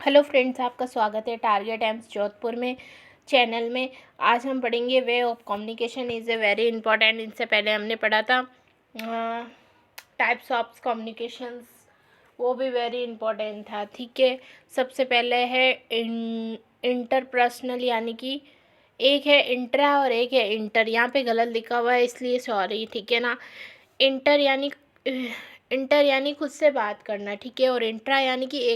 Hello friends, आपका स्वागत है टारगेट एम्स जोधपुर में चैनल में। आज हम पढ़ेंगे way of communication is a very important. इससे पहले हमने पढ़ा था टाइप्स ऑफ कम्युनिकेशंस, वो भी वेरी इंपॉर्टेंट था। ठीक है, सबसे पहले है इंटरपर्सनल, यानी कि एक है इंट्रा और एक है इंटर। यहाँ पे गलत लिखा हुआ है इसलिए सॉरी, ठीक है ना। इंटर यानी खुद से बात करना, ठीक है। और इंट्रा यानी कि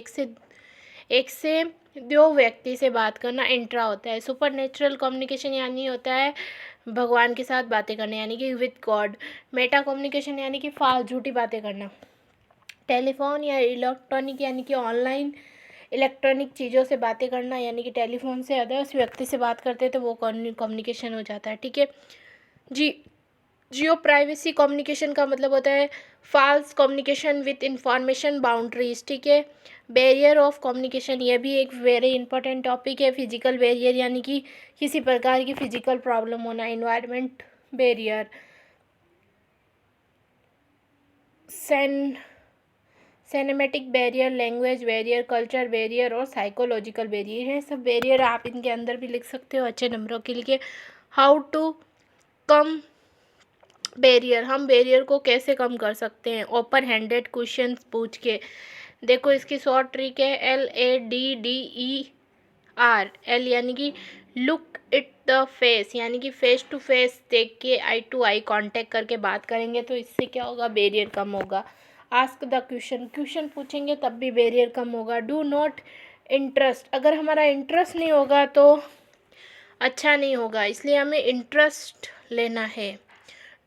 एक से दो व्यक्ति से बात करना इंट्रा होता है। सुपर नेचुरल कम्युनिकेशन यानी होता है भगवान के साथ बातें करना, यानी कि विद गॉड। मेटा कम्युनिकेशन यानी कि फालतू झूठी बातें करना। टेलीफोन या इलेक्ट्रॉनिक यानी कि ऑनलाइन इलेक्ट्रॉनिक चीज़ों से बातें करना, यानी कि टेलीफोन से अदर्स व्यक्ति से बात करते तो वो कम्युनिकेशन हो जाता है, ठीक है जी। जियो प्राइवेसी कम्युनिकेशन का मतलब होता है false communication with information boundaries, ठीक है। बैरियर ऑफ कम्युनिकेशन, ये भी एक वेरी इंपॉर्टेंट टॉपिक है। फिजिकल बैरियर यानी कि किसी प्रकार की फिजिकल प्रॉब्लम होना। Environment barrier, cinematic barrier, language barrier, culture barrier और साइकोलॉजिकल बैरियर है। सब बैरियर आप इनके अंदर भी लिख सकते हो अच्छे नंबरों के लिए। हाउ टू कम बैरियर, हम बैरियर को कैसे कम कर सकते हैं। ओपन हैंडेड क्वेश्चन पूछ के। देखो इसकी शॉर्ट ट्रिक है LADDER। एल यानी कि लुक इट द फेस, यानी कि फेस टू फेस देख के आई टू आई कांटेक्ट करके बात करेंगे तो इससे क्या होगा, बैरियर कम होगा। आस्क द क्वेश्चन पूछेंगे तब भी बैरियर कम होगा। डू नॉट इंटरेस्ट, अगर हमारा इंटरेस्ट नहीं होगा तो अच्छा नहीं होगा, इसलिए हमें इंटरेस्ट लेना है।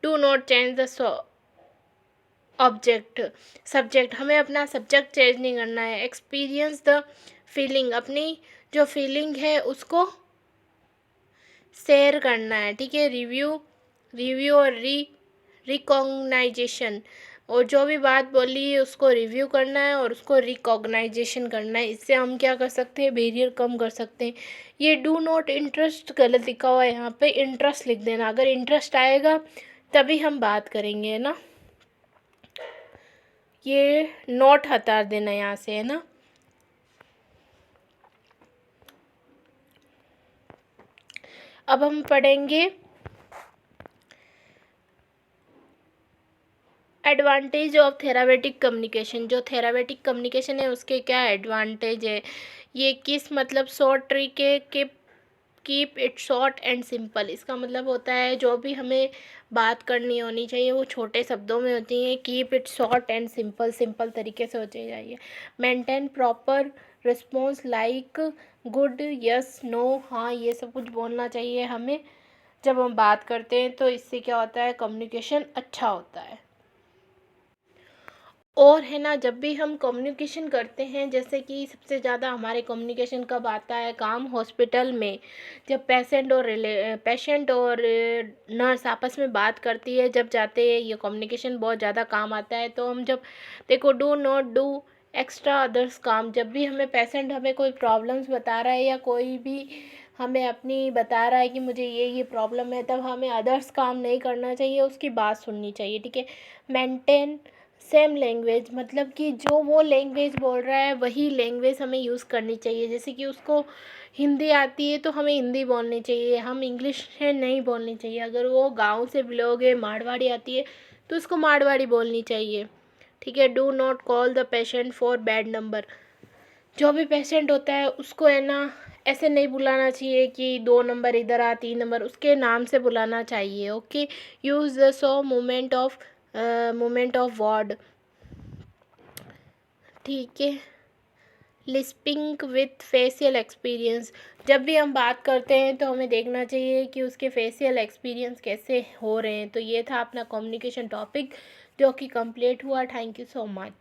Do not change the subject, हमें अपना सब्जेक्ट चेंज नहीं करना है। एक्सपीरियंस द फीलिंग, अपनी जो फीलिंग है उसको शेयर करना है, ठीक है। रिव्यू और रिकॉग्नाइजेशन, और जो भी बात बोली है उसको रिव्यू करना है और उसको रिकॉग्नाइजेशन करना है। इससे हम क्या कर सकते हैं, बैरियर कम कर सकते हैं। ये डू नॉट इंटरेस्ट गलत लिखा हुआ है, यहाँ पे इंटरेस्ट लिख देना। अगर इंटरेस्ट आएगा तभी हम बात करेंगे, है ना। ये नोट हटा देना यहाँ से, है ना। अब हम पढ़ेंगे एडवांटेज ऑफ थेरापेटिक कम्युनिकेशन। जो थेरापेटिक कम्युनिकेशन है उसके क्या एडवांटेज है, ये किस मतलब शॉर्ट ट्रिक है कि keep it short and simple. इसका मतलब होता है जो भी हमें बात करनी होनी चाहिए वो छोटे शब्दों में होती है। Keep it short and simple, simple तरीके से होनी चाहिए। Maintain proper response like good, yes, no, हाँ, ये सब कुछ बोलना चाहिए हमें जब हम बात करते हैं, तो इससे क्या होता है, कम्युनिकेशन अच्छा होता है। और है ना, जब भी हम कम्युनिकेशन करते हैं, जैसे कि सबसे ज़्यादा हमारे कम्युनिकेशन कब आता है, काम हॉस्पिटल में, जब पेशेंट और नर्स आपस में बात करती है, जब जाते हैं, ये कम्युनिकेशन बहुत ज़्यादा काम आता है। तो हम जब देखो do not do extra others काम, जब भी हमें पेशेंट हमें कोई प्रॉब्लम्स बता रहा है या कोई भी हमें अपनी बता रहा है कि मुझे ये प्रॉब्लम है, तब हमें अदर्स काम नहीं करना चाहिए, उसकी बात सुननी चाहिए, ठीक है। मेंटेन सेम लैंग्वेज, मतलब कि जो वो लैंग्वेज बोल रहा है वही लैंग्वेज हमें यूज़ करनी चाहिए। जैसे कि उसको हिंदी आती है तो हमें हिंदी बोलनी चाहिए, हम इंग्लिश है नहीं बोलनी चाहिए। अगर वो गांव से बिलोंग है, मारवाड़ी आती है तो उसको मारवाड़ी बोलनी चाहिए, ठीक है। Do not call the patient for bad number, जो भी पेशेंट होता है उसको है ना ऐसे नहीं बुलाना चाहिए कि 2 नंबर इधर आ, 3 नंबर, उसके नाम से बुलाना चाहिए, okay. Use the so moment of word, ठीक है। लिस्पिंग विथ फेशियल एक्सपीरियंस, जब भी हम बात करते हैं तो हमें देखना चाहिए कि उसके फेशियल एक्सपीरियंस कैसे हो रहे हैं। तो ये था अपना कम्युनिकेशन टॉपिक जो कि कंप्लीट हुआ। Thank you so much.